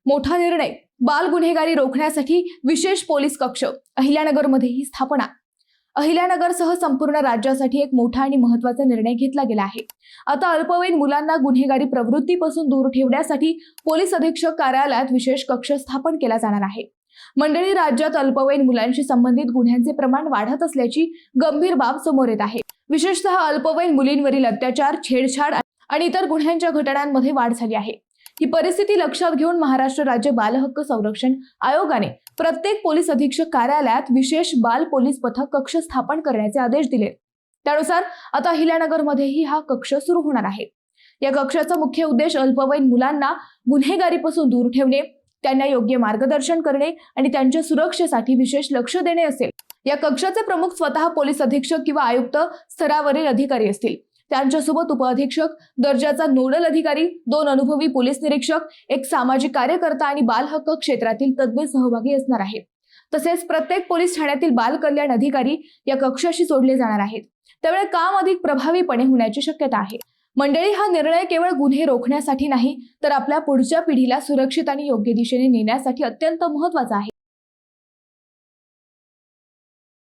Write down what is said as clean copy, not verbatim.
मोठा निर्णय, बाल गुन्हेगारी रोखण्यासाठी विशेष पोलीस कक्ष अहिल्यानगरमध्ये ही स्थापना। अहिल्यानगरसह संपूर्ण राज्यासाठी एक मोठा आणि महत्त्वाचा निर्णय घेतला गेला आहे। आता अल्पवयीन मुलांना गुन्हेगारी प्रवृत्तीपासून दूर ठेवण्यासाठी पोलीस अधीक्षक कार्यालयात विशेष कक्ष स्थापन केला जाणार आहे। मंडळी, राज्यात अल्पवयीन मुलांशी संबंधित गुन्ह्यांचे प्रमाण वाढत असल्याची गंभीर बाब समोर येत आहे। विशेषतः अल्पवयीन मुलींवरील अत्याचार, छेडछाड आणि इतर गुन्ह्यांच्या घटनांमध्ये वाढ झाली आहे। ही परिस्थिती लक्षात घेऊन महाराष्ट्र राज्य बाल हक्क संरक्षण आयोगाने प्रत्येक पोलीस अधीक्षक कार्यालयात विशेष बाल पोलीस पथक कक्ष स्थापन करण्याचे आदेश दिले। त्यानुसार आता अहिल्यानगरमध्येही हा कक्ष सुरू होणार आहे। या कक्षाचा मुख्य उद्देश अल्पवयीन मुलांना गुन्हेगारीपासून दूर ठेवणे, त्यांना योग्य मार्गदर्शन करणे आणि त्यांच्या सुरक्षेसाठी विशेष लक्ष देणे असेल। या कक्षाचे प्रमुख स्वतः पोलीस अधीक्षक किंवा आयुक्त स्तरावरील अधिकारी असतील। त्यांच्यासोबत उपअधीक्षक दर्जाचा नोडल अधिकारी, 2 अनुभवी पोलीस निरीक्षक, एक सामाजिक कार्यकर्ता आणि बाल हक्क क्षेत्रातील तज्ञ सहभागी असणार आहेत। तसेच प्रत्येक पोलीस ठाण्यातील बाल कल्याण अधिकारी या कक्षाशी जोडले जाणार आहेत। त्यामुळे काम अधिक प्रभावीपणे होण्याची शक्यता आहे। मंडळी, हा निर्णय केवळ गुन्हे रोखण्यासाठी नाही, तर आपल्या पुढच्या पिढीला सुरक्षित आणि योग्य दिशेने नेण्यासाठी अत्यंत महत्त्वाचा आहे।